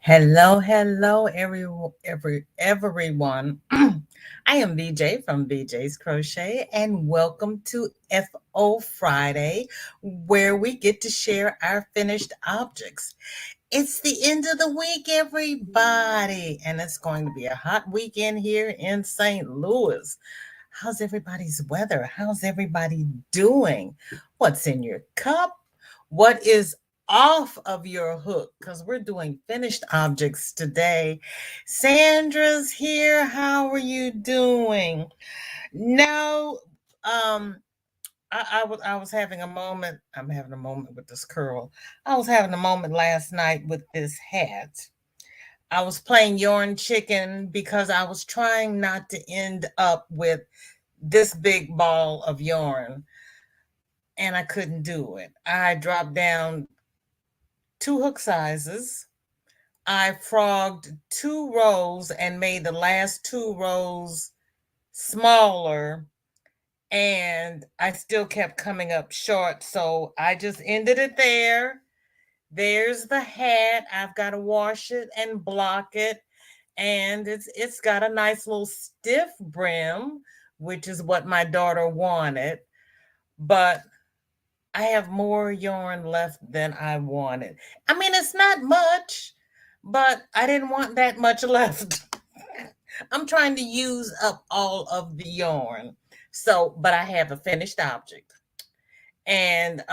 Hello, everyone. I am VJ from VJ's Crochet, and welcome to FO Friday, where we get to share our finished objects. It's the end of the week, everybody, and it's going to be a hot weekend here in St. Louis. How's everybody's weather? How's everybody doing? What's in your cup? What is off of your hook? Because we're doing finished objects today. Sandra's here. How are you doing? No, I was having a moment. I'm having a moment with this curl. I was having a moment last night with this hat. I was playing yarn chicken because I was trying not to end up with this big ball of yarn, and I couldn't do it. I dropped down two hook sizes. I frogged two rows and made the last two rows smaller, and I still kept coming up short. So I just ended it there. There's the hat. I've got to wash it and block it. And it's got a nice little stiff brim, which is what my daughter wanted. But I have more yarn left than I wanted. I mean, it's not much, but I didn't want that much left. I'm trying to use up all of the yarn. So, but I have a finished object. And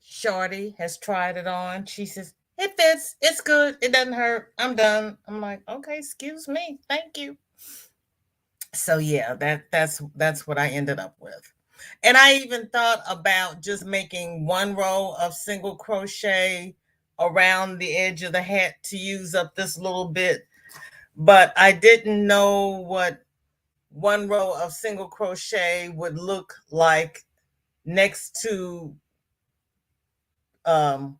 Shorty has tried it on. She says, "It fits. It's good. It doesn't hurt. I'm done." I'm like, "Okay, excuse me. Thank you." So yeah, that's what I ended up with. And I even thought about just making one row of single crochet around the edge of the hat to use up this little bit, but I didn't know what one row of single crochet would look like next to um,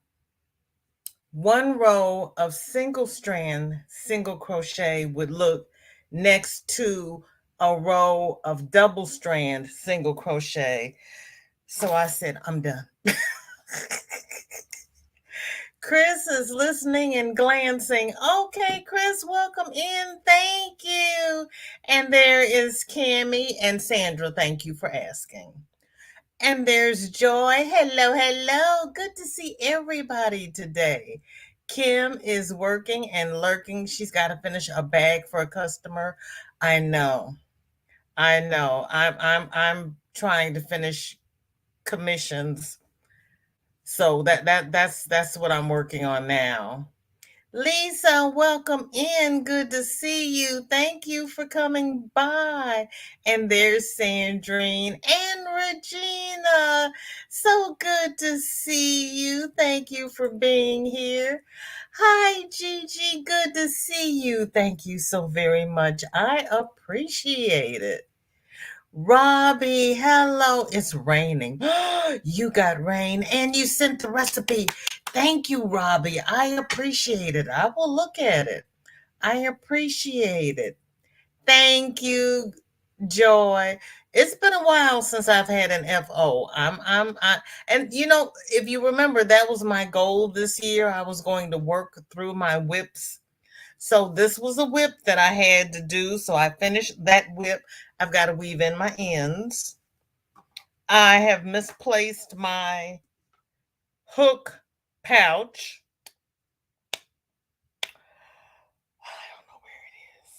one row of single strand single crochet would look next to a row of double strand single crochet. So I said, I'm done. Chris is listening and glancing. Okay, Chris, welcome in. Thank you. And there is Cami and Sandra. Thank you for asking. And there's Joy. Hello. Good to see everybody today. Kim is working and lurking. She's got to finish a bag for a customer. I know. I'm trying to finish commissions. So that's what I'm working on now. Lisa, welcome in. Good to see you. Thank you for coming by. And there's Sandrine and Regina. So good to see you. Thank you for being here. Hi, Gigi. Good to see you. Thank you so very much. I appreciate it. Robbie, hello. It's raining. You got rain and you sent the recipe. Thank you, Robbie. I appreciate it. I will look at it. I appreciate it. Thank you, Joy. It's been a while since I've had an FO. And if you remember, that was my goal this year. I was going to work through my whips. So this was a whip that I had to do. So I finished that whip. I've got to weave in my ends. I have misplaced my hook pouch. I don't know where it is.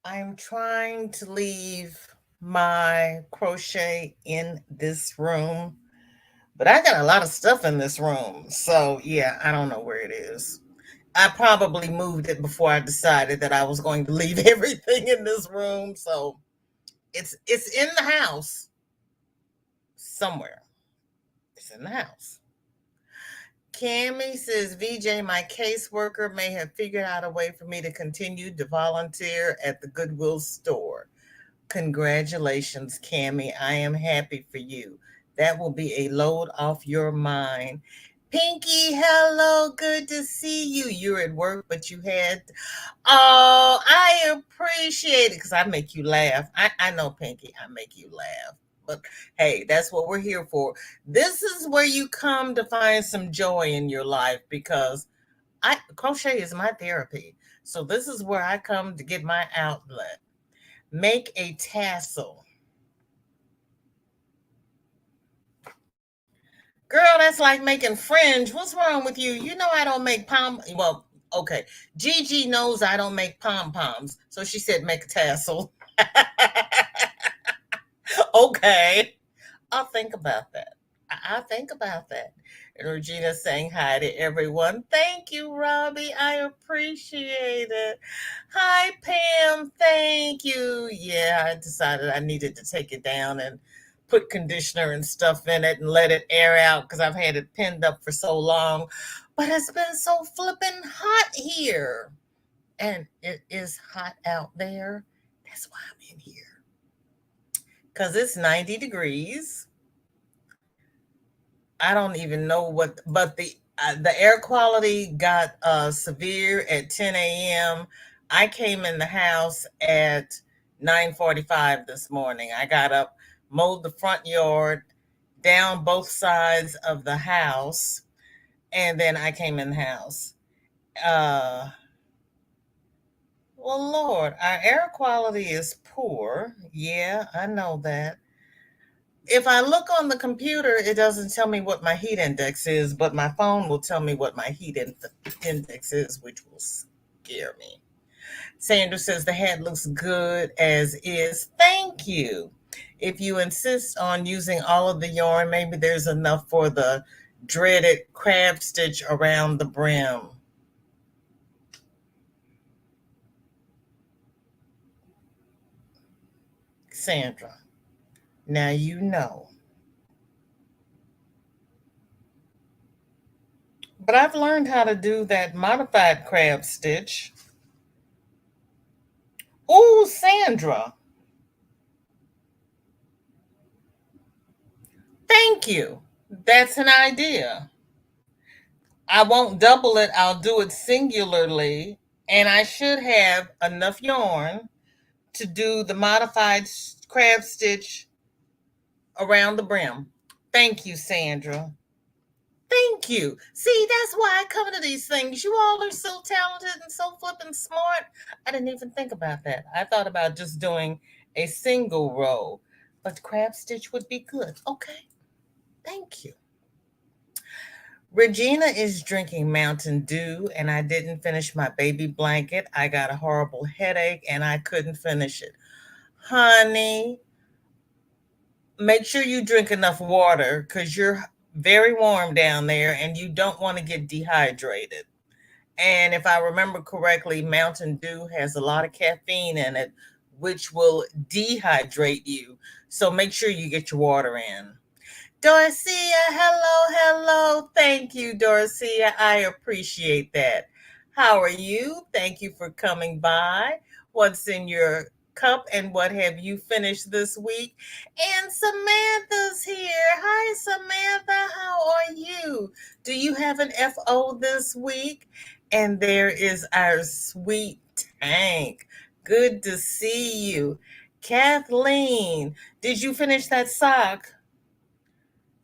I'm trying to leave my crochet in this room, but I got a lot of stuff in this room. So yeah, I don't know where it is. I probably moved it before I decided that I was going to leave everything in this room. So it's in the house somewhere. It's in the house. Cami says, VJ, my caseworker may have figured out a way for me to continue to volunteer at the Goodwill store. Congratulations, Cami. I am happy for you. That will be a load off your mind. Pinky, hello. Good to see you. You're at work, but you had. Oh, I appreciate it because I make you laugh. I know, Pinky, I make you laugh. but hey, that's what we're here for. This is where you come to find some joy in your life because I crochet is my therapy. So this is where I come to get my outlet. Make a tassel. Girl, that's like making fringe. What's wrong with you? You know I don't make well, okay. Gigi knows I don't make pom poms. So she said make a tassel. Okay. I'll think about that. I'll think about that. And Regina saying hi to everyone. Thank you, Robbie. I appreciate it. Hi, Pam. Thank you. Yeah, I decided I needed to take it down and put conditioner and stuff in it and let it air out because I've had it pinned up for so long. But it's been so flipping hot here. And it is hot out there. That's why I'm in here. Because it's 90 degrees. I don't even know what, but the air quality got severe at 10 a.m. I came in the house at 9:45 this morning. I got up, mowed the front yard, down both sides of the house, and then I came in the house. Uh, well, Lord, our air quality is poor. Yeah, I know that. If I look on the computer, it doesn't tell me what my heat index is, but my phone will tell me what my index is, which will scare me. Sandra says the hat looks good as is. Thank you. If you insist on using all of the yarn, maybe there's enough for the dreaded crab stitch around the brim. Sandra, now you know. But I've learned how to do that modified crab stitch. Oh, Sandra, thank you. That's an idea. I won't double it, I'll do it singularly, and I should have enough yarn to do the modified crab stitch around the brim. Thank you, Sandra. Thank you. See, that's why I come to these things. You all are so talented and so flippin' smart. I didn't even think about that. I thought about just doing a single row, but crab stitch would be good. Okay, thank you. Regina is drinking Mountain Dew, and I didn't finish my baby blanket. I got a horrible headache and I couldn't finish it. Honey, make sure you drink enough water because you're very warm down there and you don't want to get dehydrated. And if I remember correctly, Mountain Dew has a lot of caffeine in it, which will dehydrate you. So make sure you get your water in. Dorothea, hello, hello. Thank you, Dorothea. I appreciate that. How are you? Thank you for coming by. What's in your cup and what have you finished this week? And Samantha's here. Hi, Samantha. How are you? Do you have an FO this week? And there is our sweet Tank. Good to see you. Kathleen, did you finish that sock?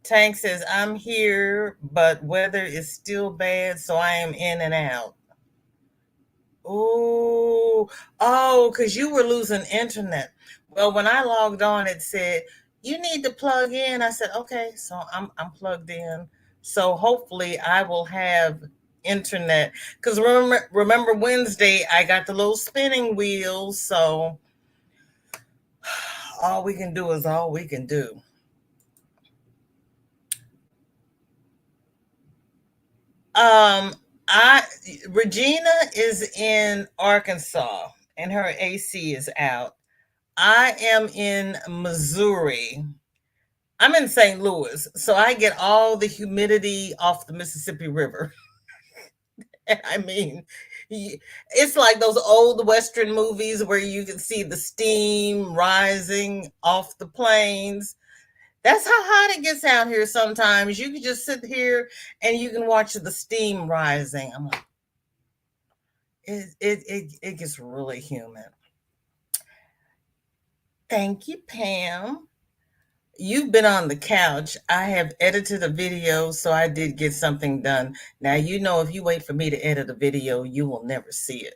Tank says, I'm here, but weather is still bad, so I am in and out. Oh, oh, because you were losing internet. Well, when I logged on, it said, you need to plug in. I said, okay, so I'm plugged in. So hopefully I will have internet. Because remember Wednesday, I got the little spinning wheels. So all we can do is all we can do. Um, I Regina is in Arkansas and her AC is out. I am in Missouri. I'm in St. Louis, so I get all the humidity off the Mississippi River. I mean, it's like those old Western movies where you can see the steam rising off the plains. That's how hot it gets out here sometimes. You can just sit here and you can watch the steam rising. I'm like, it gets really humid. Thank you, Pam. You've been on the couch. I have edited a video, so I did get something done. Now, you know, if you wait for me to edit a video, you will never see it.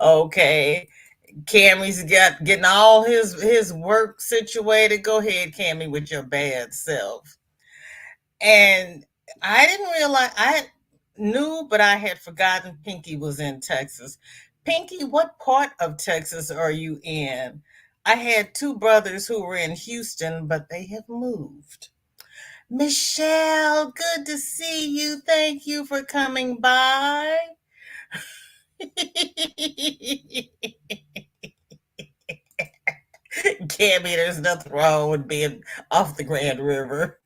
Okay. Cammy's getting all his work situated. Go ahead, Cammy, with your bad self. And I didn't realize I knew, but I had forgotten Pinky was in Texas. Pinky, what part of Texas are you in? I had two brothers who were in Houston, but they have moved. Michelle, good to see you. Thank you for coming by. Cammy, there's nothing wrong with being off the Grand River.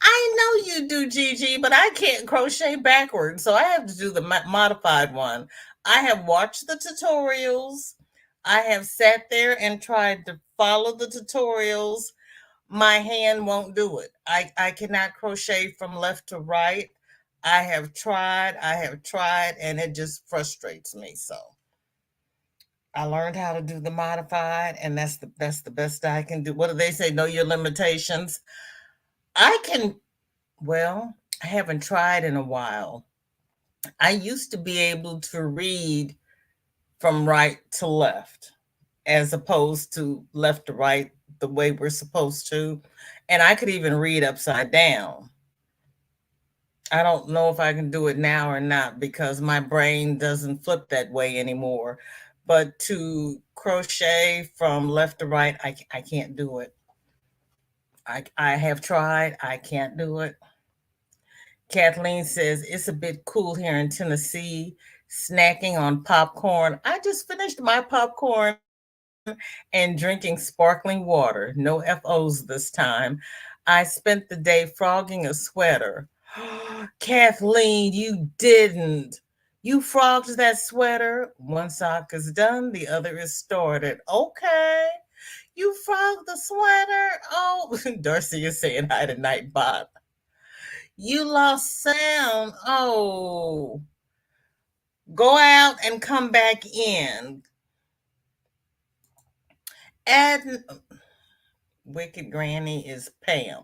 I know you do, Gigi, but I can't crochet backwards, so I have to do the modified one. I have watched the tutorials. I have sat there and tried to follow the tutorials. My hand won't do it. I cannot crochet from left to right. I have tried, and it just frustrates me. So I learned how to do the modified, and that's the best I can do. What do they say? Know your limitations. I can Well, I haven't tried in a while. I used to be able to read from right to left as opposed to left to right the way we're supposed to. And I could even read upside down. I don't know if I can do it now or not because my brain doesn't flip that way anymore. But to crochet from left to right, I can't do it. I have tried, I can't do it. Kathleen says it's a bit cool here in Tennessee, snacking on popcorn. I just finished my popcorn and drinking sparkling water. No FOs this time. I spent the day frogging a sweater. Kathleen, you didn't. You frogged that sweater. One sock is done, the other is started. Okay. You frogged the sweater. Oh, Darcy is saying hi to Nightbot. You lost sound. Oh, go out and come back in. Add Wicked Granny is Pam.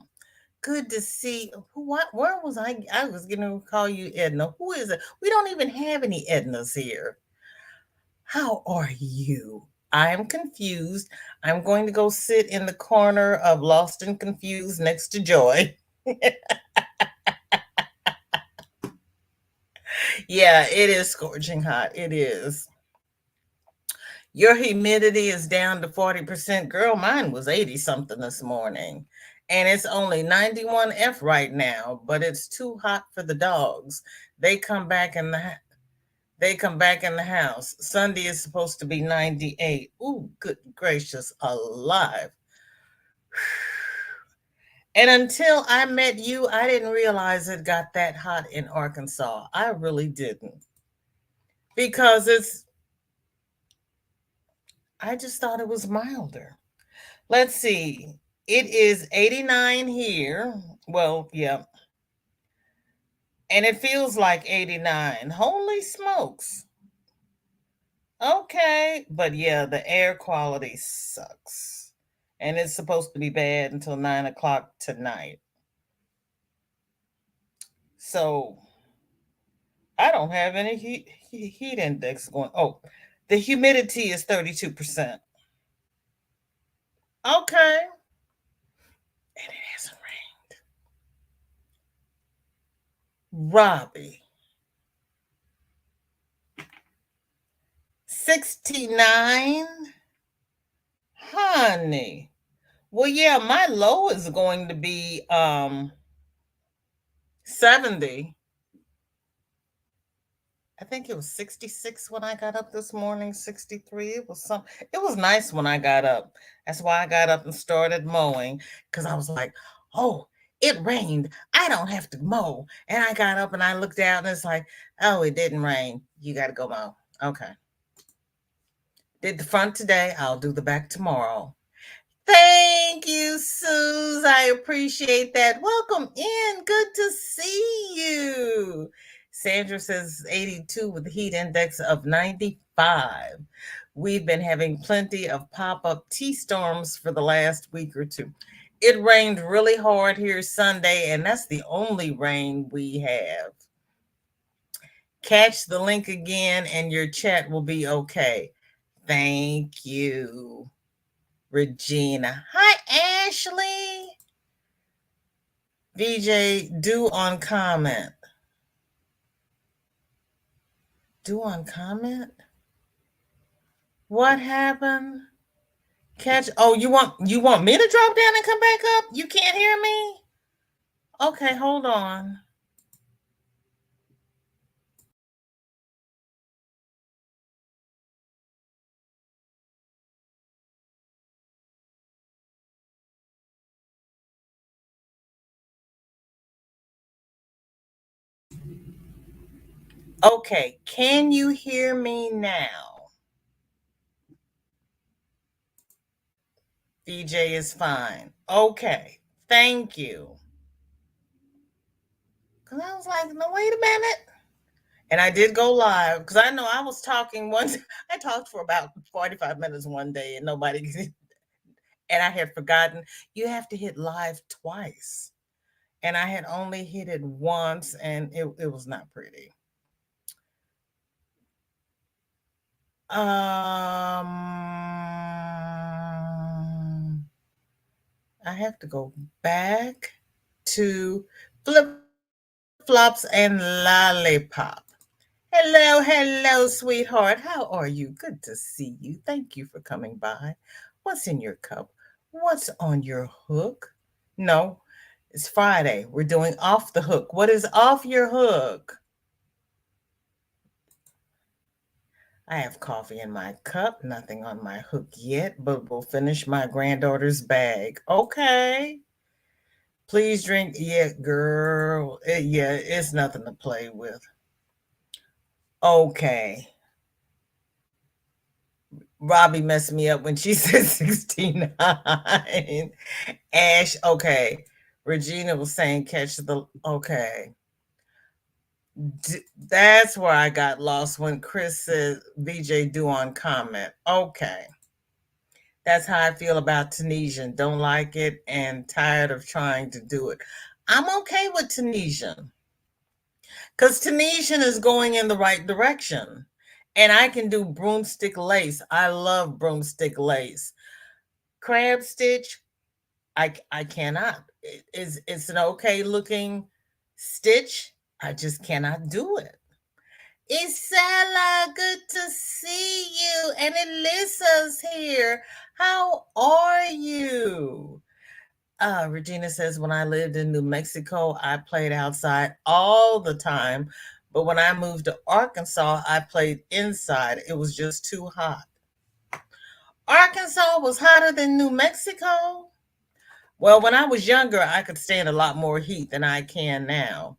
Good to see. What? Where was I? I was going to call you Edna. Who is it? We don't even have any Ednas here. How are you? I'm confused. I'm going to go sit in the corner of Lost and Confused next to Joy. Yeah, it is scorching hot. It is. Your humidity is down to 40%. Girl, mine was 80 something this morning. And it's only 91 F right now, but it's too hot for the dogs. They come back in the they come back in the house. Sunday is supposed to be 98. Ooh, good gracious alive. And until I met you, I didn't realize it got that hot in Arkansas. I really didn't. Because I just thought it was milder. Let's see. It is 89 here. Well, yeah. And it feels like 89. Holy smokes. Okay. But yeah, the air quality sucks. And it's supposed to be bad until 9 o'clock tonight. So I don't have any heat index going. Oh, the humidity is 32%. Okay. And it hasn't rained. Robbie. 69. Honey. Well, yeah, my low is going to be 70. I think it was 66 when I got up this morning, 63. It was nice when I got up. That's why I got up and started mowing cuz I was like, "Oh, it rained. I don't have to mow." And I got up and I looked out and it's like, "Oh, it didn't rain. You got to go mow." Okay. Did the front today, I'll do the back tomorrow. Thank you, Suze. I appreciate that. Welcome in. Good to see you. Sandra says 82 with a heat index of 95. We've been having plenty of pop-up tea storms for the last week or two. It rained really hard here Sunday, and that's the only rain we have. Catch the link again, and your chat will be okay. Thank you, Regina. Hi, Ashley. VJ, do on comment. Do on comment? What happened? Catch. Oh, you want me to drop down and come back up? You can't hear me? Okay, hold on. Okay, can you hear me now? VJ is fine. Okay, thank you. Because I was like, no, wait a minute. And I did go live because I know I was talking once. I talked for about 45 minutes one day and nobody, and I had forgotten you have to hit live twice. And I had only hit it once and it was not pretty. I have to go back to flip flops and lollipop. Hello, hello, sweetheart. How are you? Good to see you. Thank you for coming by. What's in your cup? What's on your hook? No, it's Friday. We're doing off the hook. What is off your hook? I have coffee in my cup, nothing on my hook yet, but we'll finish my granddaughter's bag. Okay. Please drink. Yeah, girl. Yeah, it's nothing to play with. Okay. Robbie messed me up when she said 69. Ash, okay. Regina was saying catch the, okay. That's where I got lost when Chris said VJ do on comment. Okay. That's how I feel about Tunisian. Don't like it and tired of trying to do it. I'm okay with Tunisian because Tunisian is going in the right direction. And I can do broomstick lace. I love broomstick lace. Crab stitch, I cannot. It's an okay looking stitch. I just cannot do it. Isela, good to see you. And Alyssa's here. How are you? Regina says, when I lived in New Mexico, I played outside all the time. But when I moved to Arkansas, I played inside. It was just too hot. Arkansas was hotter than New Mexico? Well, when I was younger, I could stand a lot more heat than I can now.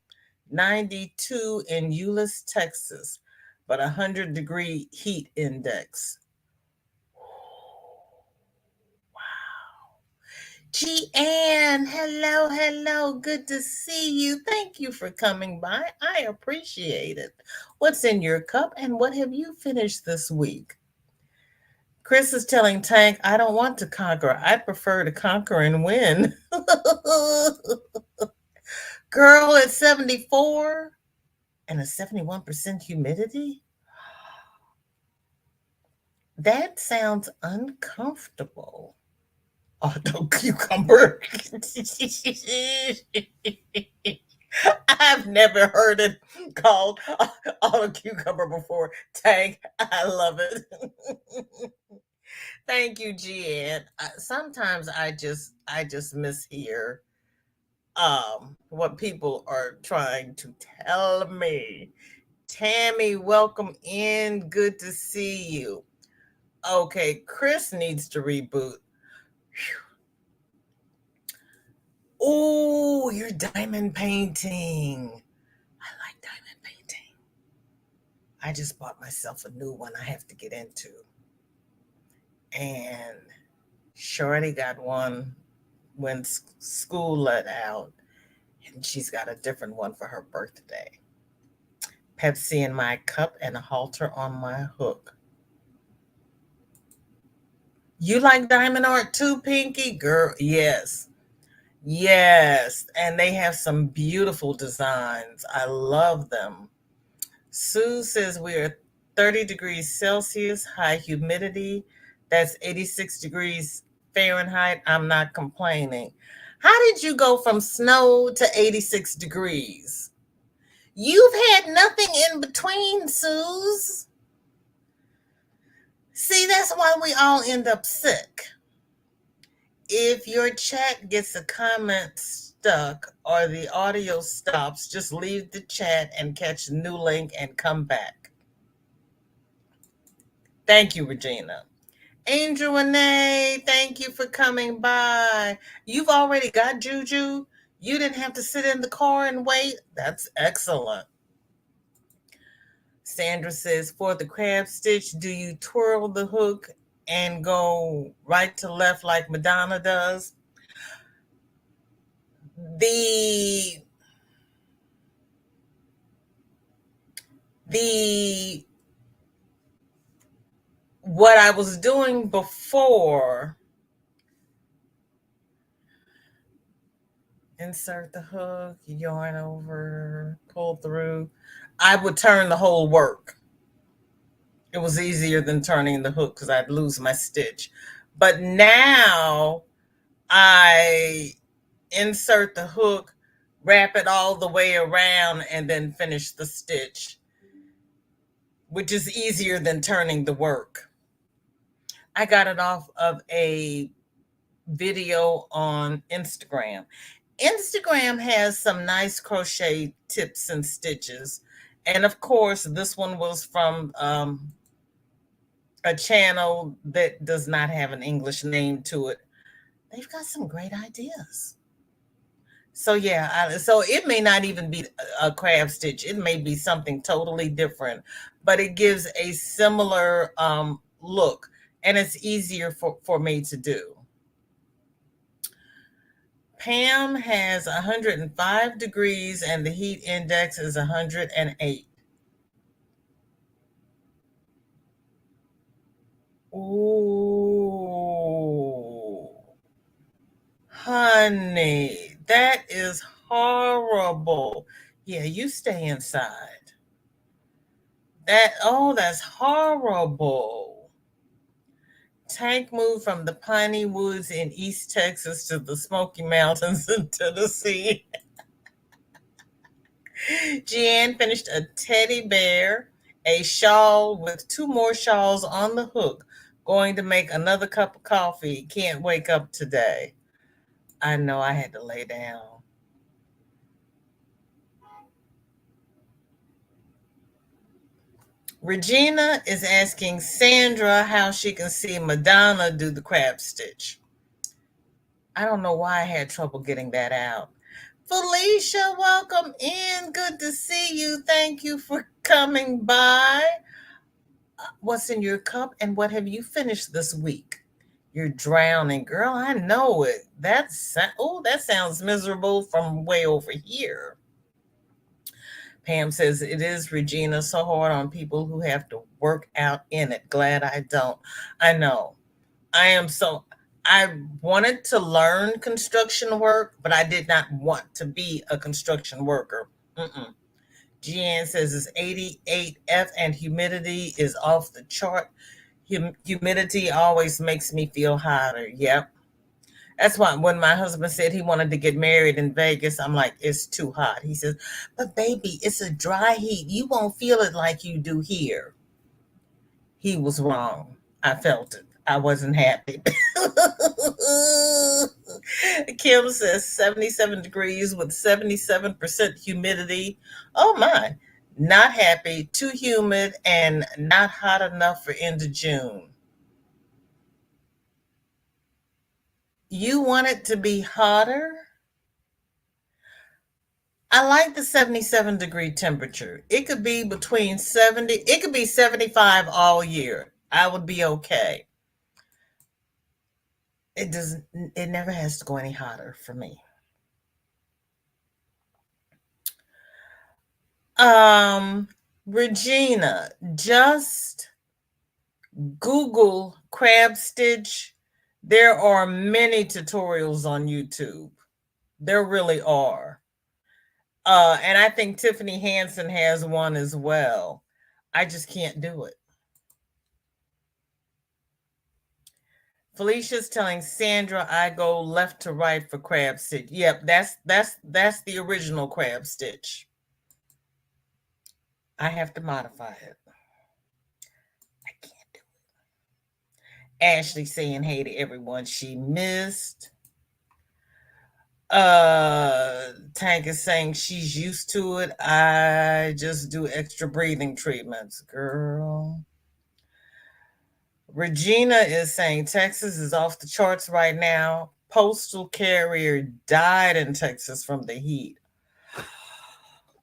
92 in Euless, Texas, but 100-degree heat index. G-Ann, hello, hello. Good to see you. Thank you for coming by. I appreciate it. What's in your cup and what have you finished this week? Chris is telling Tank, I don't want to conquer. I prefer to conquer and win. Girl, at 74 and a 71% humidity? That sounds uncomfortable. Auto cucumber. I've never heard it called auto cucumber before. Tank, I love it. Thank you, Jen. Sometimes I just mishear what people are trying to tell me. Tammy, welcome in. Good to see you. Okay, Chris needs to reboot. Oh, you're diamond painting. I like diamond painting. I just bought myself a new one I have to get into. And Shorty got one when school let out, and she's got a different one for her birthday. Pepsi in my cup and a halter on my hook. You like diamond art too, Pinky? Girl, yes. Yes. And they have some beautiful designs. I love them. Sue says we're 30 degrees Celsius, high humidity. That's 86 degrees Fahrenheit. I'm not complaining. How did you go from snow to 86 degrees? You've had nothing in between, Suze. See, that's why we all end up sick. If your chat gets a comment stuck or the audio stops, just leave the chat and catch a new link and come back. Thank you, Regina. Angel Renee, thank you for coming by. You've already got Juju. You didn't have to sit in the car and wait. That's excellent. Sandra says, for the crab stitch, do you twirl the hook and go right to left like Madonna does? The the what I was doing before, insert the hook, yarn over, pull through, I would turn the whole work. It was easier than turning the hook because I'd lose my stitch. But now I insert the hook, wrap it all the way around, and then finish the stitch, which is easier than turning the work. I got it off of a video on Instagram. Instagram has some nice crochet tips and stitches. And of course, this one was from a channel that does not have an English name to it. They've got some great ideas. So yeah, so it may not even be a crab stitch. It may be something totally different, but it gives a similar look, and it's easier for me to do. Pam has 105 degrees and the heat index is 108. Ooh, honey, that is horrible. Yeah, you stay inside. That's horrible. Tank moved from the piney woods in East Texas to the Smoky Mountains in Tennessee. Jeanne finished a teddy bear, a shawl with two more shawls on the hook. Going to make another cup of coffee. Can't wake up today. I know I had to lay down. Regina is asking Sandra how she can see Madonna do the crab stitch. I don't know why I had trouble getting that out. Felicia, welcome in. Good to see you. Thank you for coming by. What's in your cup and what have you finished this week? You're drowning, girl. I know it. That sounds miserable from way over here. Pam says it is, Regina, so hard on people who have to work out in it. Glad I don't. I know. I wanted to learn construction work, but I did not want to be a construction worker. Mm-mm. Jeanne says it's 88F and humidity is off the chart. Humidity always makes me feel hotter. Yep. That's why when my husband said he wanted to get married in Vegas, I'm like, it's too hot. He says, but baby, it's a dry heat. You won't feel it like you do here. He was wrong. I felt it. I wasn't happy. Kim says 77 degrees with 77% humidity. Oh my. Not happy, too humid, and not hot enough for end of June. You want it to be hotter? I like the 77-degree temperature. It could be between 70, it could be 75 all year. I would be okay. It never has to go any hotter for me. Regina, just Google crab stitch. There are many tutorials on YouTube. There really are. And I think Tiffany Hansen has one as well. I just can't do it. Felicia's telling Sandra I go left to right for crab stitch. Yep, that's the original crab stitch. I have to modify it. I can't do it. Ashley saying hey to everyone she missed. Tank is saying she's used to it. I just do extra breathing treatments, girl. Regina is saying Texas is off the charts right now. Postal carrier died in Texas from the heat.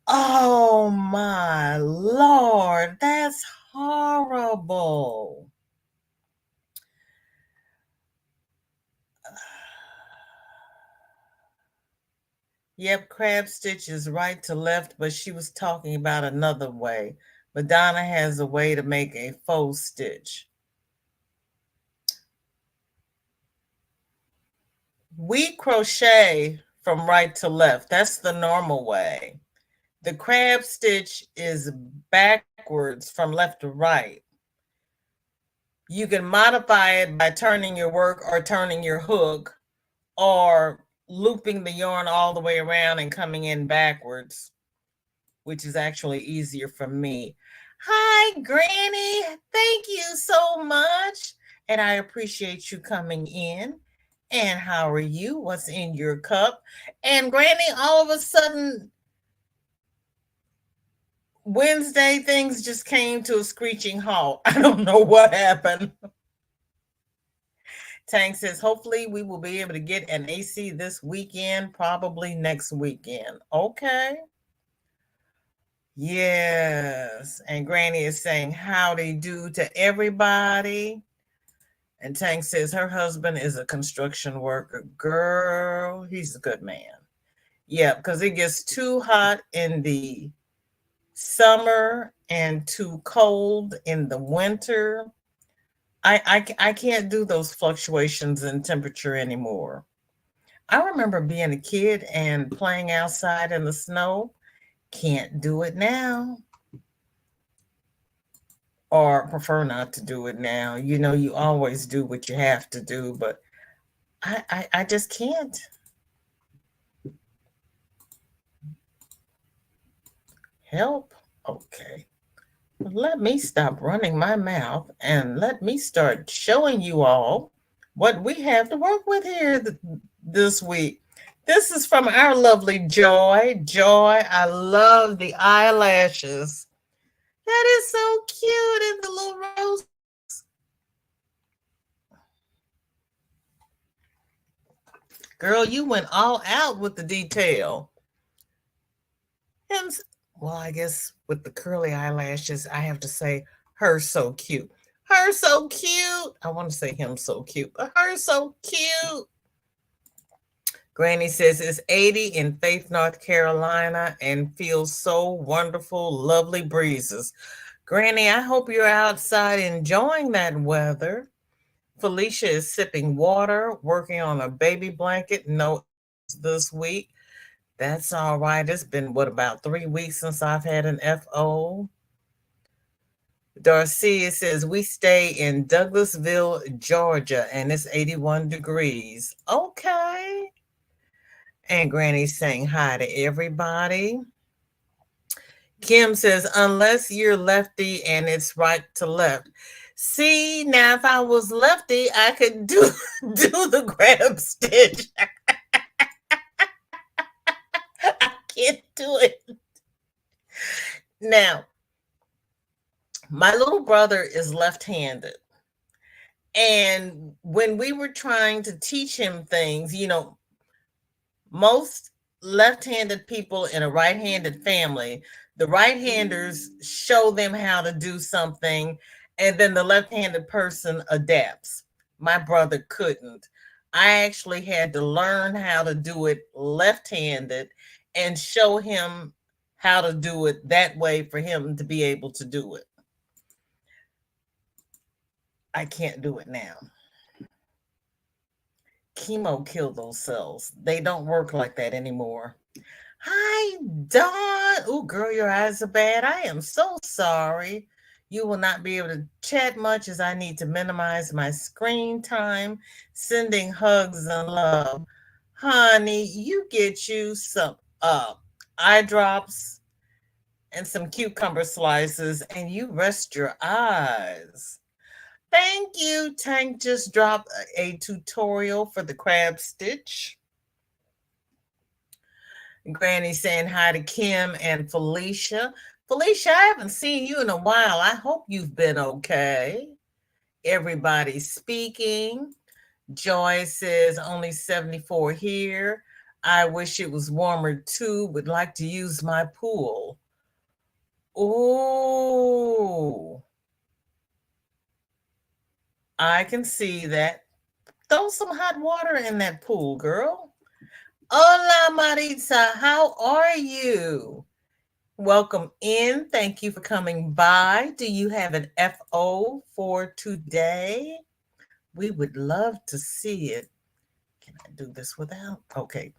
Oh my Lord, that's horrible. Yep, crab stitch is right to left, but she was talking about another way. Madonna has a way to make a faux stitch. We crochet from right to left. That's the normal way. The crab stitch is backwards from left to right. You can modify it by turning your work or turning your hook or looping the yarn all the way around and coming in backwards, which is actually easier for me. Hi, Granny. Thank you so much. And I appreciate you coming in. And how are you? What's in your cup? And Granny, all of a sudden, Wednesday, things just came to a screeching halt. I don't know what happened. Tank says, hopefully we will be able to get an AC this weekend, probably next weekend. Okay. Yes. And Granny is saying howdy do to everybody. And Tank says her husband is a construction worker. Girl, he's a good man. Yeah, because it gets too hot in the summer and too cold in the winter. I can't do those fluctuations in temperature anymore. I remember being a kid and playing outside in the snow. Can't do it now. Or prefer not to do it now. You know, you always do what you have to do, but I just can't. Help. Okay. Let me stop running my mouth and let me start showing you all what we have to work with here this week. This is from our lovely Joy. Joy, I love the eyelashes. That is so cute, and the little rose. Girl, you went all out with the detail. Well, I guess with the curly eyelashes, I have to say her so cute. Her so cute. I want to say him so cute, but her so cute. Granny says it's 80 in Faith, North Carolina, and feels so wonderful, lovely breezes. Granny, I hope you're outside enjoying that weather. Felicia is sipping water, working on a baby blanket. No, this week. That's all right. It's been, about 3 weeks since I've had an FO. Darcia says, we stay in Douglasville, Georgia, and it's 81 degrees. Okay. And Granny's saying hi to everybody. Kim says, unless you're lefty and it's right to left. See, now if I was lefty, I could do the grab stitch. I can't do it. Now, my little brother is left-handed. And when we were trying to teach him things, you know, most left-handed people in a right-handed family, the right-handers show them how to do something, and then the left-handed person adapts. My brother couldn't. I actually had to learn how to do it left-handed and show him how to do it that way for him to be able to do it. I can't do it now. Chemo killed those cells. They don't work like that anymore. Hi, Dawn. Oh, girl, your eyes are bad. I am so sorry. You will not be able to chat much as I need to minimize my screen time. Sending hugs and love. Honey, you get you some eye drops and some cucumber slices and you rest your eyes. Thank you. Tank just dropped a tutorial for the crab stitch. Granny saying hi to Kim and Felicia. Felicia, I haven't seen you in a while. I hope you've been okay. Everybody's speaking. Joy says only 74 here. I wish it was warmer too. Would like to use my pool. Oh, I can see that. Throw some hot water in that pool, girl. Hola, Maritza. How are you? Welcome in. Thank you for coming by. Do you have an FO for today? We would love to see it. Can I do this without? Okay.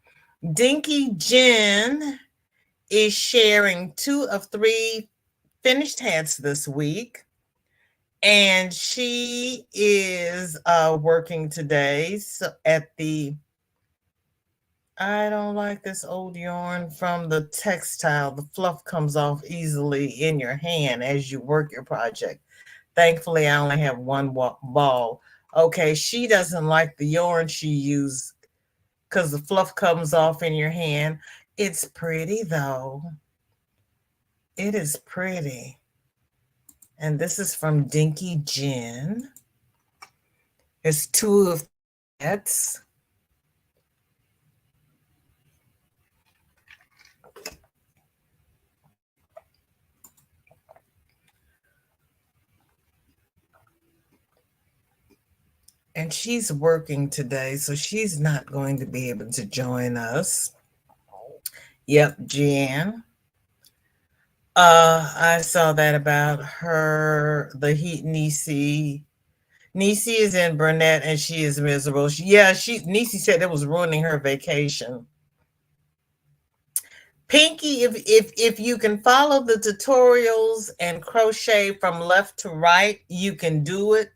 Dinky Jen is sharing 2 of 3 finished hats this week. And she is working today at the I don't like this old yarn from the textile. The fluff comes off easily in your hand as you work your project. Thankfully, I only have one ball. Okay, she doesn't like the yarn she used because the fluff comes off in your hand. It's pretty, though. It is pretty. And this is from Dinky Jen. It's 2 of that. And she's working today, so she's not going to be able to join us. Yep, Jan. I saw that about her, the heat Nisi. Nisi is in Burnett and she is miserable. Nisi said it was ruining her vacation. Pinky, if you can follow the tutorials and crochet from left to right, you can do it.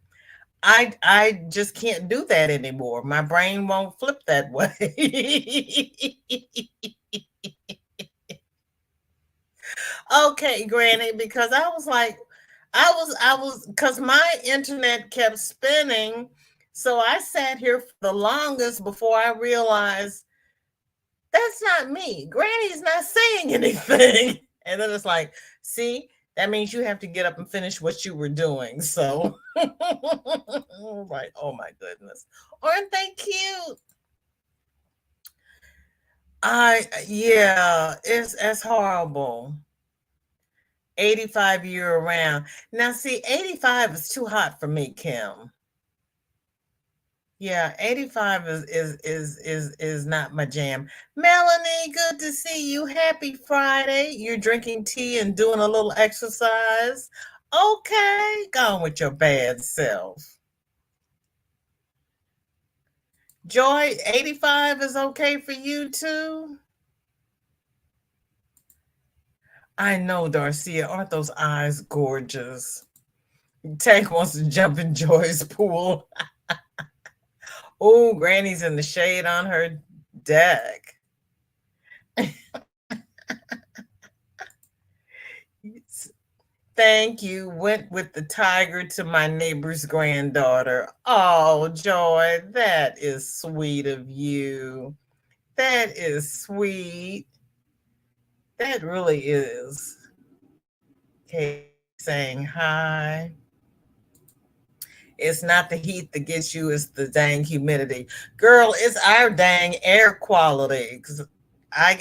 I just can't do that anymore. My brain won't flip that way. Okay, Granny, because I was because my internet kept spinning. So I sat here for the longest before I realized that's not me. Granny's not saying anything. And then it's like, see, that means you have to get up and finish what you were doing. So like, oh my goodness. Aren't they cute? It's horrible. 85 year round. Now see, 85 is too hot for me, Kim. Yeah, 85 is not my jam. Melanie, good to see you. Happy Friday. You're drinking tea and doing a little exercise. Okay, go on with your bad self. Joy, 85 is okay for you too? I know, Darcia. Aren't those eyes gorgeous? Tank wants to jump in Joy's pool. Oh, Granny's in the shade on her deck. Thank you. Went with the tiger to my neighbor's granddaughter. Oh, Joy, that is sweet of you. That is sweet. That really is. Okay, saying hi. It's not the heat that gets you, it's the dang humidity. Girl, it's our dang air quality. Cause I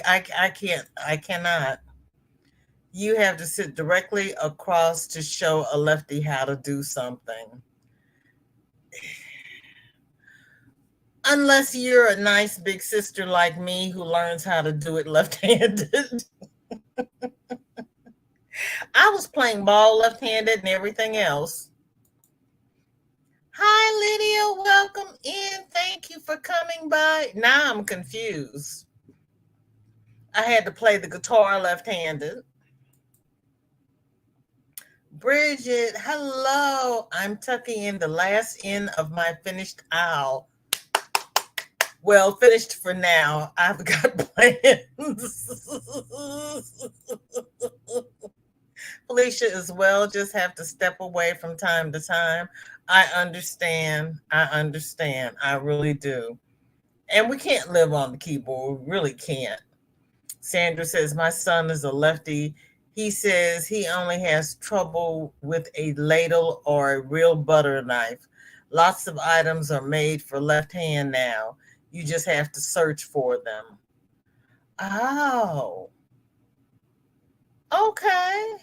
cannot. You have to sit directly across to show a lefty how to do something. Unless you're a nice big sister like me who learns how to do it left-handed. I was playing ball left-handed and everything else. Hi, Lydia. Welcome in. Thank you for coming by. Now I'm confused. I had to play the guitar left-handed. Bridget, hello. I'm tucking in the last end of my finished owl. Well, finished for now. I've got plans. Felicia as well. Just have to step away from time to time. I understand. I understand. I really do. And we can't live on the keyboard. We really can't. Sandra says, my son is a lefty. He says he only has trouble with a ladle or a real butter knife. Lots of items are made for left hand now. You just have to search for them. Oh, okay.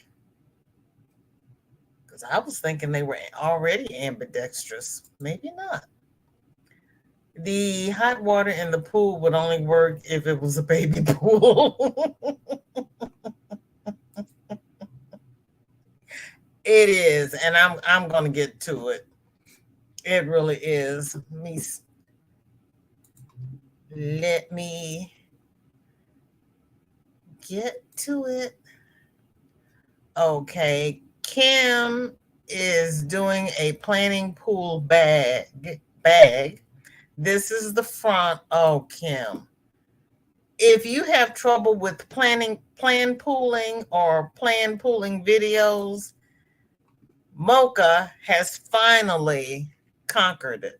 Because I was thinking they were already ambidextrous. Maybe not. The hot water in the pool would only work if it was a baby pool. It is, and I'm gonna get to it. It really is. Let me get to it. Okay, Kim is doing a planning pool bag. This is the front. Oh, Kim. If you have trouble with plan pooling or plan pooling videos, Mocha has finally conquered it.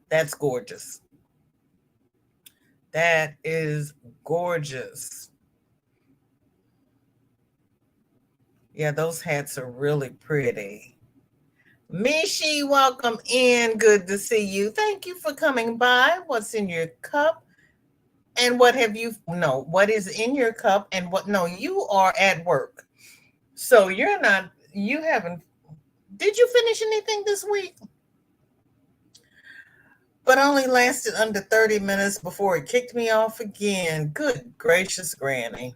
That's gorgeous. That is gorgeous. Yeah, those hats are really pretty. Mishi, welcome in. Good to see you. Thank you for coming by. What's in your cup? And what have you, no, what is in your cup and what, no, you are at work. So you're not, you haven't, did you finish anything this week? But only lasted under 30 minutes before it kicked me off again. Good gracious, Granny.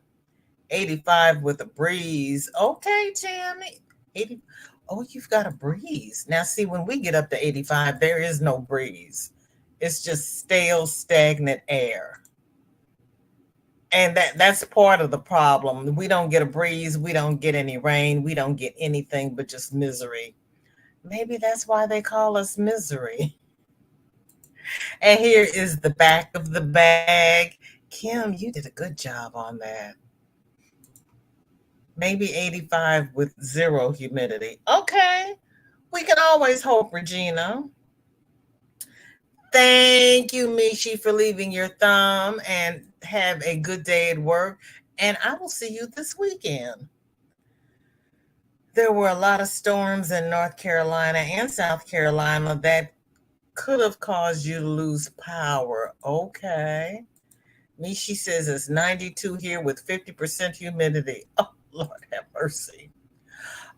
85 with a breeze. Okay, Tammy. 80. Oh, you've got a breeze. Now, see, when we get up to 85, there is no breeze. It's just stale, stagnant air. And that's part of the problem. We don't get a breeze. We don't get any rain. We don't get anything but just misery. Maybe that's why they call us misery. And here is the back of the bag. Kim, you did a good job on that. Maybe 85 with zero humidity. Okay. We can always hope, Regina. Thank you, Mishi, for leaving your thumb and have a good day at work. And I will see you this weekend. There were a lot of storms in North Carolina and South Carolina that could have caused you to lose power. Okay. Mishi says it's 92 here with 50% humidity. Oh, Lord have mercy.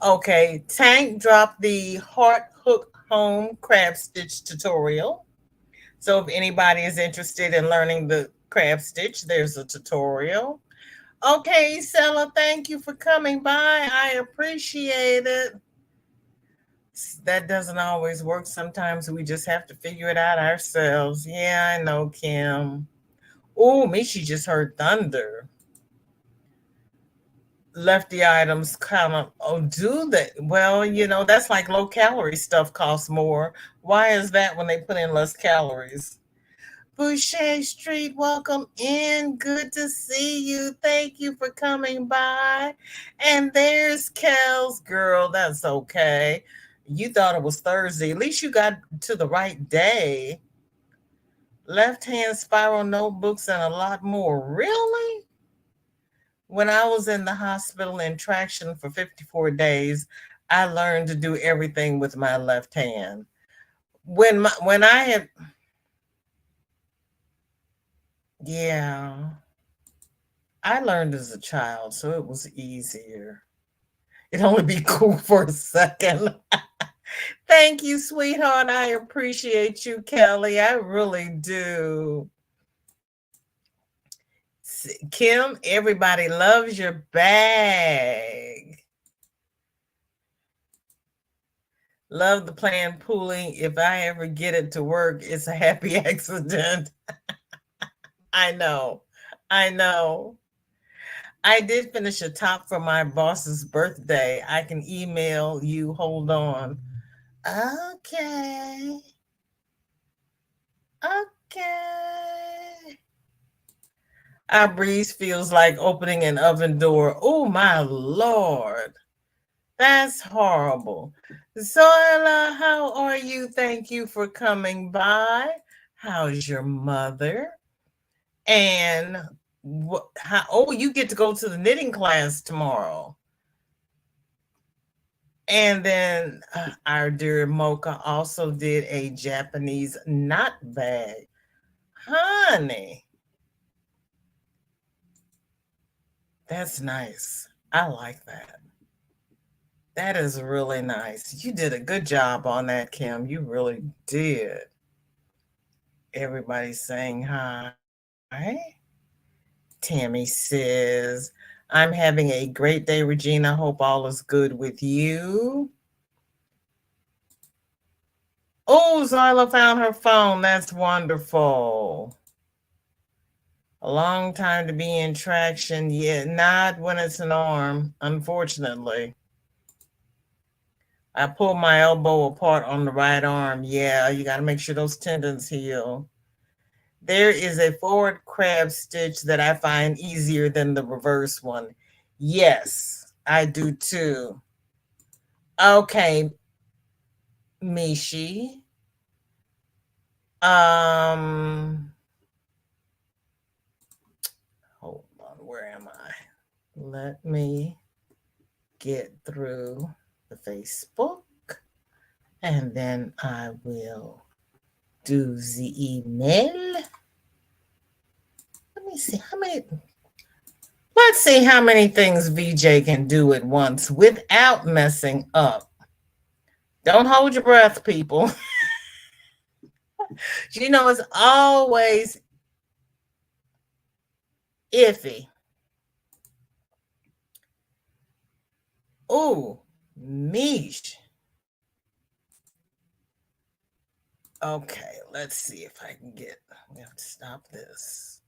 Okay, Tank dropped the Heart Hook Home Crab Stitch tutorial. So if anybody is interested in learning the crab stitch, there's a tutorial. Okay, Sella, thank you for coming by. I appreciate it. That doesn't always work. Sometimes we just have to figure it out ourselves. Yeah, I know, Kim. Oh, Mishi just heard thunder. Lefty items kind of, oh, do they? Well, that's like low calorie stuff costs more. Why is that when they put in less calories? Boucher Street, welcome in. Good to see you. Thank you for coming by. And there's Kel's girl. That's okay. You thought it was Thursday. At least you got to the right day. Left hand spiral notebooks and a lot more. Really? When I was in the hospital in traction for 54 days, I learned to do everything with my left hand. When I had, yeah, I learned as a child, so it was easier. It only be cool for a second. Thank you, sweetheart. I appreciate you, Kelly. I really do. Kim, everybody loves your bag. Love the plan pooling. If I ever get it to work, it's a happy accident. I know. I know. I did finish a top for my boss's birthday. I can email you. Hold on. Okay. Okay. Our breeze feels like opening an oven door. Oh, my Lord. That's horrible. Zoila, how are you? Thank you for coming by. How's your mother? And oh, you get to go to the knitting class tomorrow. And then our dear Mocha also did a Japanese knot bag. Honey, that's nice. I like that. That is really nice. You did a good job on that, Kim. You really did. Everybody's saying hi. Tammy says, I'm having a great day, Regina. Hope all is good with you. Oh, Zyla found her phone. That's wonderful. A long time to be in traction. Yeah, not when it's an arm, unfortunately. I pulled my elbow apart on the right arm. Yeah, you got to make sure those tendons heal. There is a forward crab stitch that I find easier than the reverse one. Yes, I do too. Okay, Mishi. Hold on, where am I? Let me get through the Facebook and then I will do the email. Let me see how many. Let's see how many things VJ can do at once without messing up. Don't hold your breath, people. You know, it's always iffy. Ooh, Mish. Okay, let's see if I can get. We have to stop this.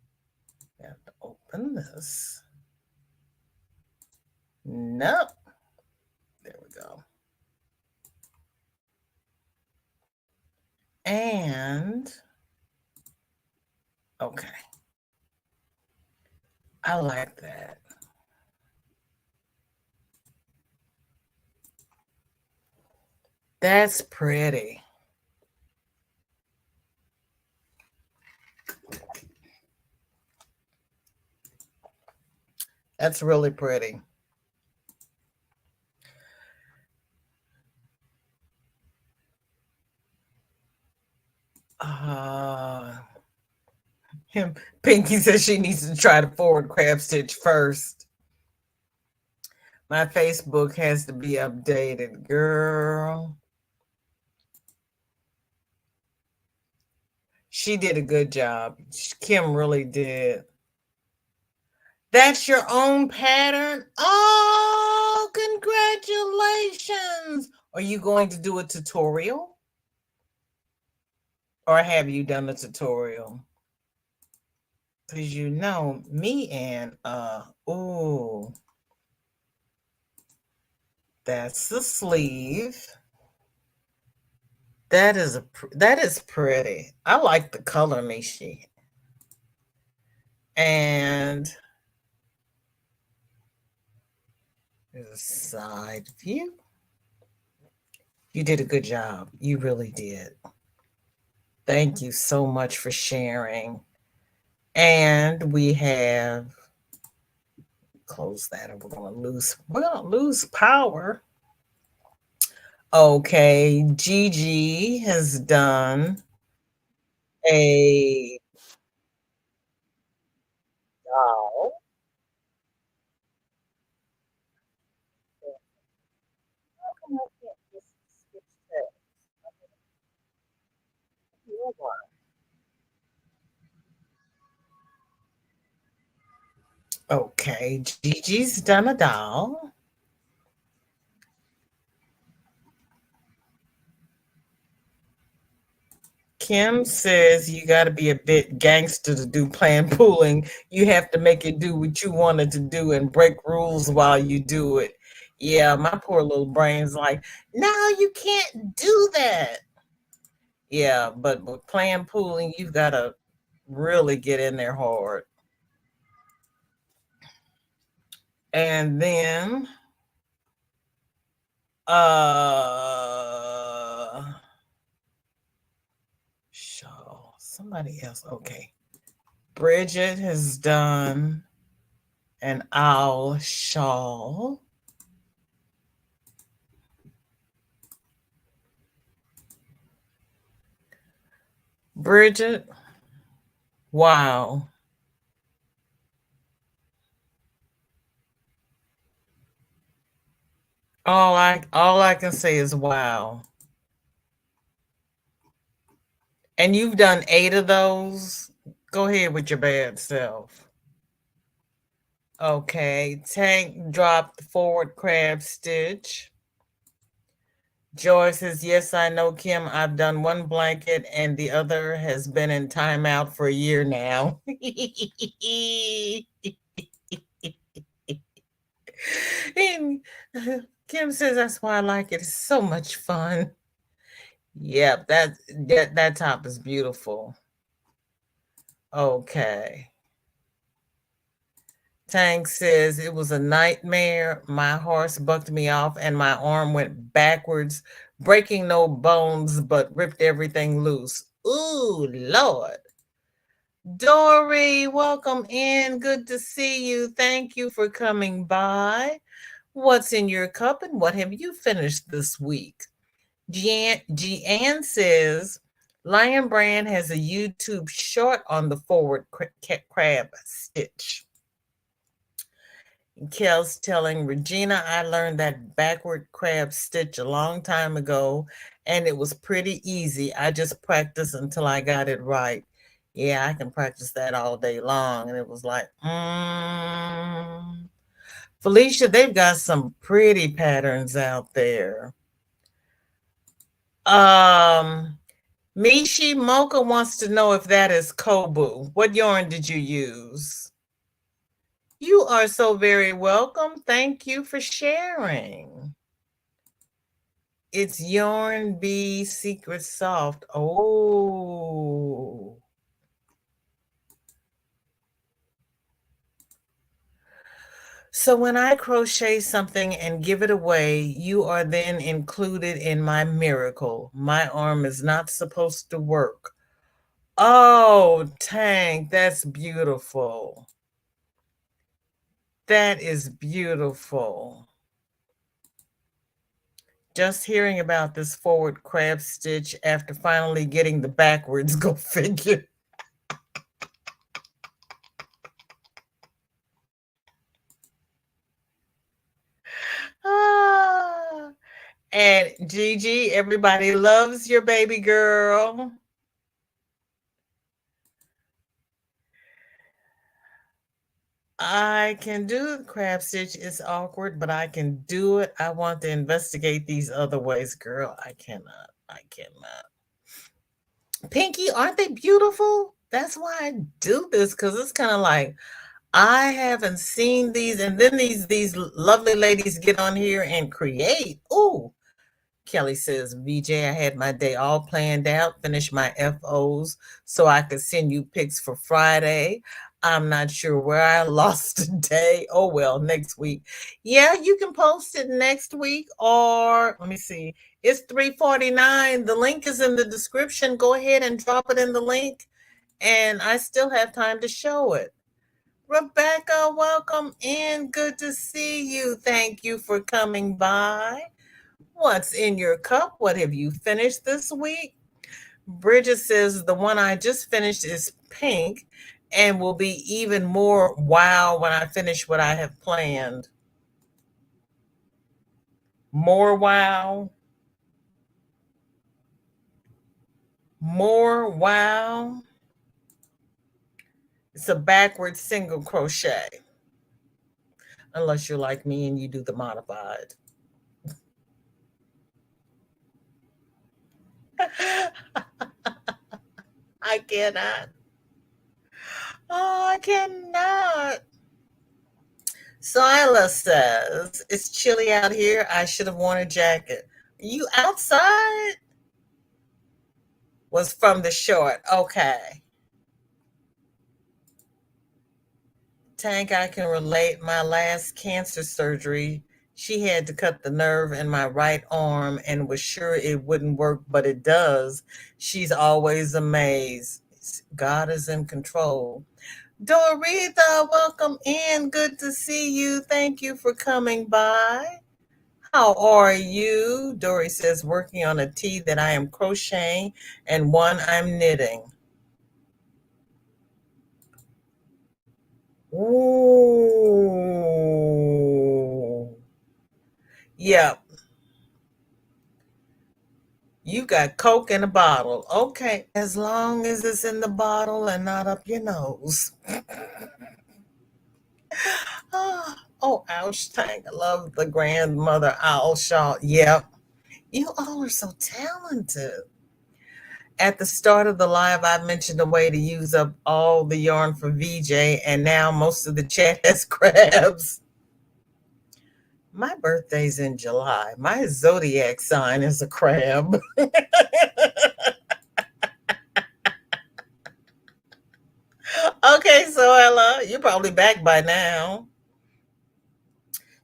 We have to open this. Nope. There we go. And okay. I like that. That's pretty. That's really pretty. Pinky says she needs to try the forward crab stitch first. My Facebook has to be updated, girl. She did a good job. Kim really did. That's your own pattern? Oh, congratulations. Are you going to do a tutorial? Or have you done a tutorial? Because you know me and ooh, that's the sleeve. That is pretty. I like the color, Mishi. And there's a side view. You did a good job. You really did. Thank you so much for sharing. And we have close that, and we're gonna lose power. Okay, Gigi has done a doll. How come I can't just skip that? Okay, Gigi's done a doll. Kim says you got to be a bit gangster to do plan pooling. You have to make it do what you wanted to do and break rules while you do it. Yeah, my poor little brain's like, no, you can't do that. Yeah, but with plan pooling, you've got to really get in there hard. And then, somebody else. Okay. Bridget has done an owl shawl. Bridget, wow. All I can say is wow. And you've done 8 of those. Go ahead with your bad self. Okay. Tank dropped forward crab stitch. Joy says, yes, I know, Kim. I've done one blanket and the other has been in timeout for a year now. And Kim says, that's why I like it. It's so much fun. Yep, that top is beautiful. Okay. Tank says it was a nightmare. My horse bucked me off and my arm went backwards, breaking no bones, but ripped everything loose. Ooh, Lord. Dory, welcome in. Good to see you. Thank you for coming by. What's in your cup and what have you finished this week? Jeanne says Lion Brand has a YouTube short on the forward crab stitch. Kel's telling Regina, I learned that backward crab stitch a long time ago, and it was pretty easy. I just practiced until I got it right. Yeah, I can practice that all day long. And it was like, Felicia, they've got some pretty patterns out there. Mishi Mocha wants to know if that is Kobu. What yarn did you use? You are so very welcome. Thank you for sharing. It's Yarn Bee Secret Soft. Oh. So when I crochet something and give it away, you are then included in my miracle. My arm is not supposed to work. Oh, Tank, that's beautiful. That is beautiful. Just hearing about this forward crab stitch after finally getting the backwards, go figure. Ah, and Gigi, everybody loves your baby girl. I can do the crab stitch. It's awkward, but I can do it. I want to investigate these other ways, girl. I cannot. I cannot. Pinky, aren't they beautiful? That's why I do this, because it's kind of like I haven't seen these, and then these lovely ladies get on here and create. Ooh, Kelly says, VJ, I had my day all planned out, finished my FOs so I could send you pics for Friday. I'm not sure where I lost today. Oh, well, next week. Yeah, you can post it next week, or let me see. It's 3:49. The link is in the description. Go ahead and drop it in the link, and I still have time to show it. Rebecca, welcome in. Good to see you. Thank you for coming by. What's in your cup? What have you finished this week? Bridget says the one I just finished is pink and will be even more wow when I finish what I have planned. More wow. More wow. It's a backward single crochet. unless you're like me and you do the modified. I cannot. Oh, I cannot. Sila says, it's chilly out here. I should have worn a jacket. You outside? Was from the short. Okay. Tank, I can relate. My last cancer surgery, she had to cut the nerve in my right arm and was sure it wouldn't work, but it does. She's always amazed. God is in control. Doretha, welcome in. Good to see you. Thank you for coming by. How are you? Dory says, working on a tee that I am crocheting and one I'm knitting. Ooh. Yep. You got Coke in a bottle. Okay. As long as it's in the bottle and not up your nose. Oh, ouch, Tank. I love the grandmother owl shawl. Yep. You all are so talented. At the start of the live, I mentioned a way to use up all the yarn for VJ, and now most of the chat has crabs. My birthday's in July. My zodiac sign is a crab. Okay, so Ella, you're probably back by now.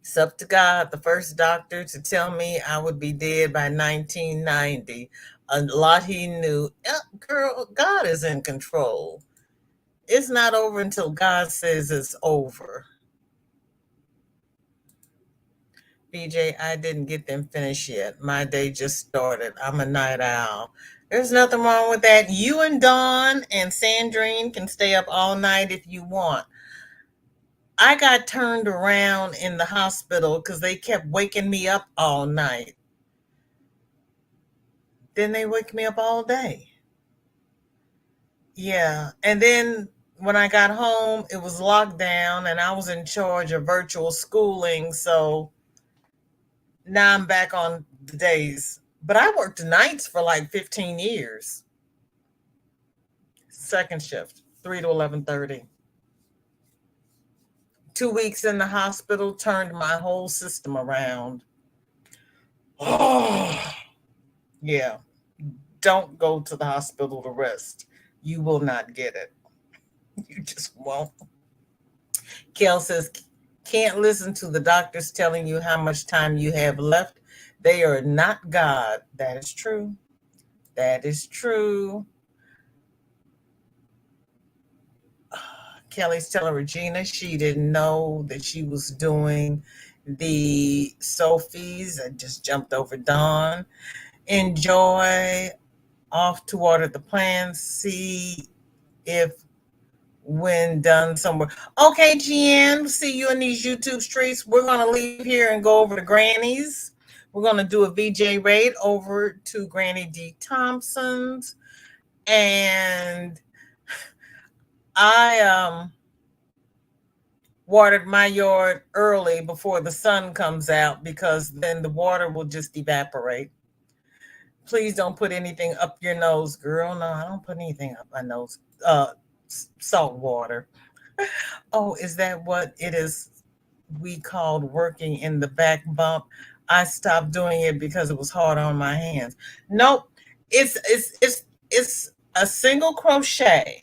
It's up to God, the first doctor to tell me I would be dead by 1990. A lot he knew. Girl, God is in control. It's not over until God says it's over. BJ, I didn't get them finished yet. My day just started. I'm a night owl. There's nothing wrong with that. You and Dawn and Sandrine can stay up all night if you want. I got turned around in the hospital because they kept waking me up all night. Then they wake me up all day. Yeah. And then when I got home, it was locked down and I was in charge of virtual schooling. So now I'm back on the days. But I worked nights for like 15 years. Second shift, 3 to 11:30. 2 weeks in the hospital turned my whole system around. Oh, yeah. Don't go to the hospital to rest. You will not get it. You just won't. Kel says, can't listen to the doctors telling you how much time you have left. They are not God. That is true. That is true. Kelly's telling Regina she didn't know that she was doing the Sophies. I just jumped over Dawn. Enjoy. Off to water the plants. See if when done somewhere. Okay, Jen, see you in these YouTube streets. We're going to leave here and go over to Granny's. We're going to do a VJ raid over to Granny D. Thompson's. And I watered my yard early before the sun comes out because then the water will just evaporate. Please don't put anything up your nose, girl. No, I don't put anything up my nose. Salt water. Oh, is that what it is we called working in the back bump? I stopped doing it because it was hard on my hands. Nope. It's a single crochet,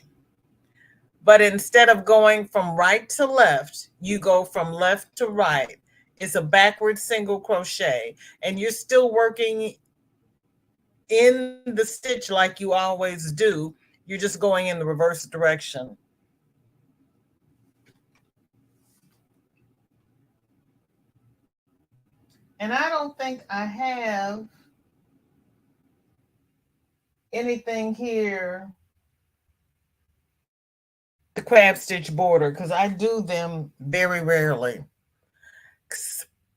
but instead of going from right to left, you go from left to right. It's a backward single crochet, and you're still working in the stitch like you always do. You're just going in the reverse direction. And I don't think I have anything here, the crab stitch border, because I do them very rarely.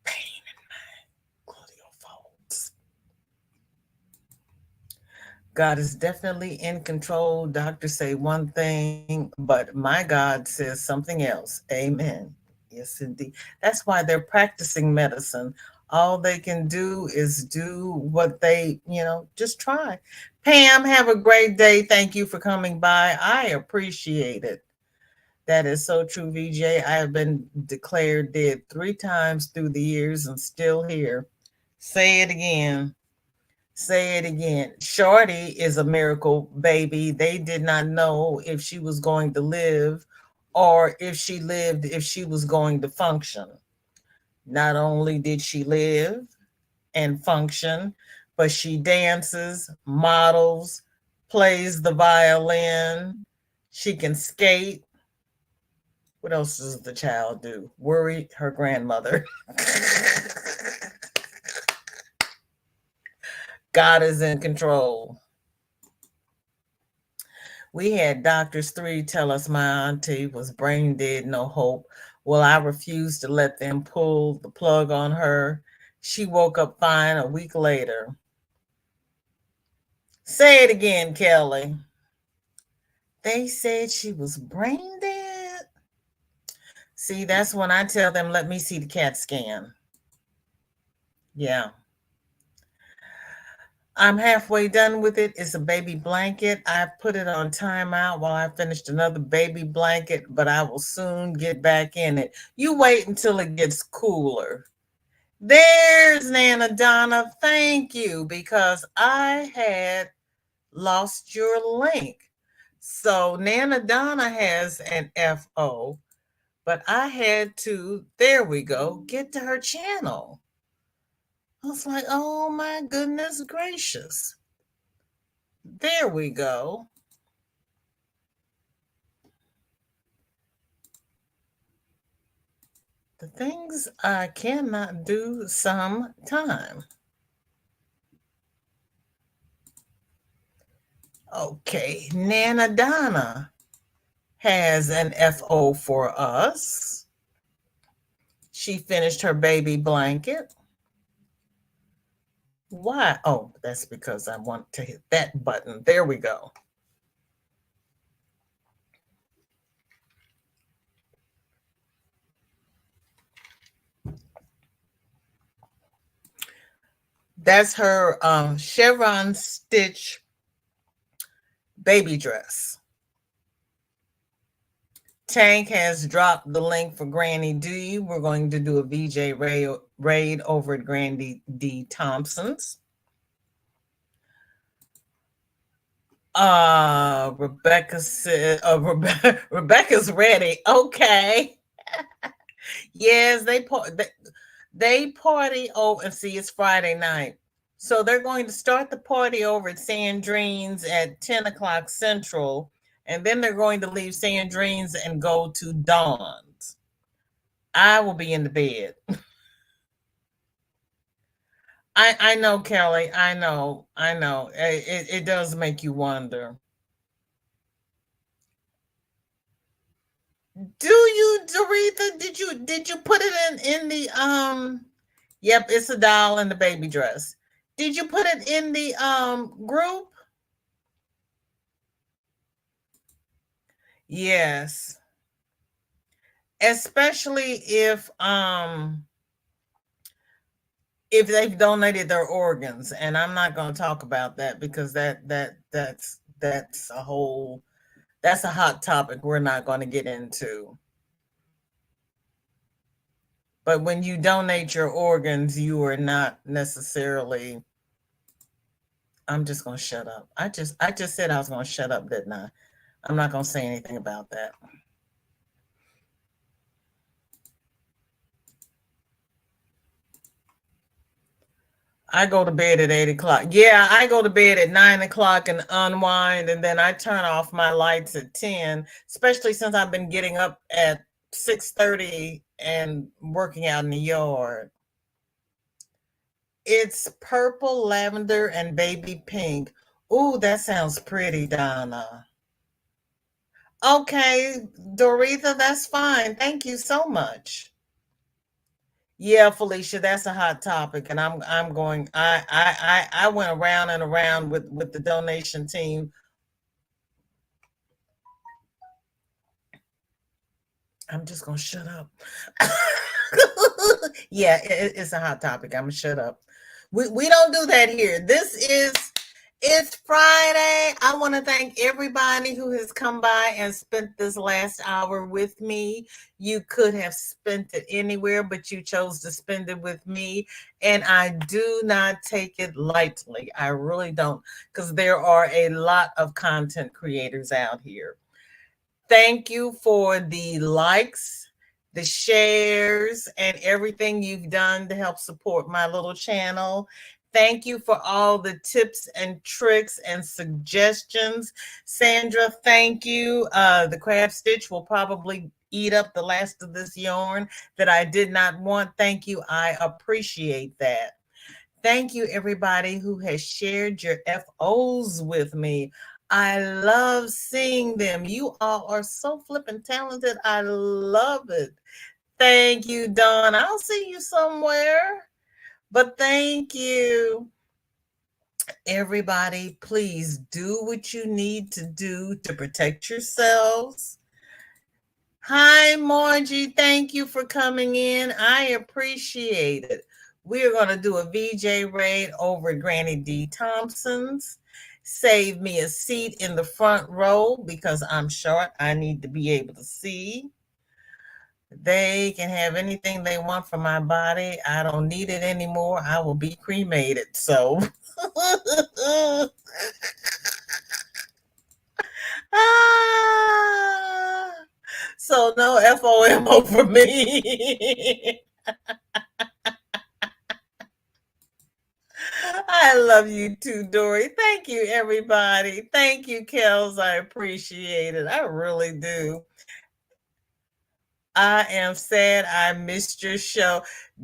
Pain in my gluteal folds. God is definitely in control. Doctors say one thing, but my God says something else. Amen. Yes, indeed. That's why they're practicing medicine. All they can do is do what they, just try. Pam, have a great day. Thank you for coming by. I appreciate it. That is so true, VJ. I have been declared dead 3 times through the years and still here. Say it again. Say it again. Shorty is a miracle baby. They did not know if she was going to live or if she lived, if she was going to function. Not only did she live and function, but she dances, models, plays the violin. She can skate. What else does the child do? Worry her grandmother. God is in control. We had Doctors 3 tell us my auntie was brain dead, no hope. Well, I refused to let them pull the plug on her. She woke up fine a week later. Say it again, Kelly. They said she was brain dead. See, that's when I tell them, let me see the CAT scan. Yeah. I'm halfway done with it. It's a baby blanket. I put it on timeout while I finished another baby blanket, but I will soon get back in it. You wait until it gets cooler. There's Nana Donna. Thank you, because I had lost your link. So Nana Donna has an FO, but I had to, there we go, get to her channel. I was like, oh my goodness gracious. There we go. The things I cannot do sometime. Okay, Nana Donna has an FO for us. She finished her baby blanket. Why? Oh, that's because I want to hit that button. There we go. That's her chevron stitch baby dress. Tank has dropped the link for Granny D. We're going to do a VJ raid over at Granny D Thompson's. Rebecca said, Rebecca's ready. Okay. Yes, they party. Oh, and see, it's Friday night. So they're going to start the party over at Sandrine's at 10 o'clock Central. And then they're going to leave Sandrine's and go to Dawn's. I will be in the bed. I know, Kelly. I know. It does make you wonder. Do you, Doretha? Did you put it in the? Yep, it's a doll in the baby dress. Did you put it in the group? Yes. Especially if they've donated their organs, and I'm not going to talk about that because that's a whole, that's a hot topic we're not going to get into. But when you donate your organs, you are not necessarily, I'm just going to shut up. I just said I was going to shut up, didn't I? I'm not going to say anything about that. I go to bed at 8 o'clock. Yeah, I go to bed at 9 o'clock and unwind, and then I turn off my lights at 10, especially since I've been getting up at 6:30 and working out in the yard. It's purple, lavender, and baby pink. Ooh, that sounds pretty, Donna. Okay, Doretha, that's fine. Thank you so much. Yeah, Felicia, that's a hot topic, and I'm going. I went around and around with the donation team. I'm just gonna shut up. Yeah, it's a hot topic. I'm gonna shut up. We don't do that here. It's Friday. I want to thank everybody who has come by and spent this last hour with me. You could have spent it anywhere, but you chose to spend it with me. And I do not take it lightly. I really don't, because there are a lot of content creators out here. Thank you for the likes, the shares, and everything you've done to help support my little channel. Thank you for all the tips and tricks and suggestions. Sandra, thank you. The crab stitch will probably eat up the last of this yarn that I did not want. Thank you. I appreciate that. Thank you, everybody who has shared your FOs with me. I love seeing them. You all are so flippin' talented. I love it. Thank you, Dawn. I'll see you somewhere. But thank you. Everybody, please do what you need to do to protect yourselves. Hi, Margie. Thank you for coming in. I appreciate it. We are going to do a VJ raid over at Granny D. Thompson's. Save me a seat in the front row because I'm short. I need to be able to see. They can have anything they want from my body. I don't need it anymore. I will be cremated. So. Ah, so no FOMO for me. I love you too, Dory. Thank you, everybody. Thank you, Kels. I appreciate it. I really do. I am sad I missed your show.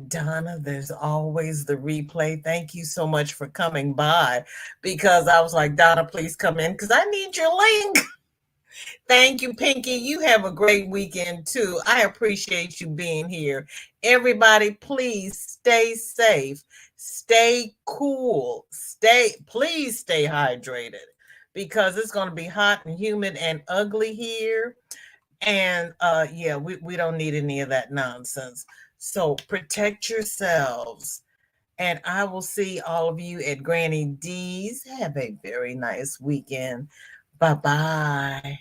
Donna, there's always the replay. Thank you so much for coming by because I was like, Donna, please come in because I need your link. Thank you, Pinky. You have a great weekend too. I appreciate you being here. Everybody, please stay safe, stay cool, please stay hydrated because it's going to be hot and humid and ugly here. And yeah, we don't need any of that nonsense. So protect yourselves. And I will see all of you at Granny D's. Have a very nice weekend. Bye bye.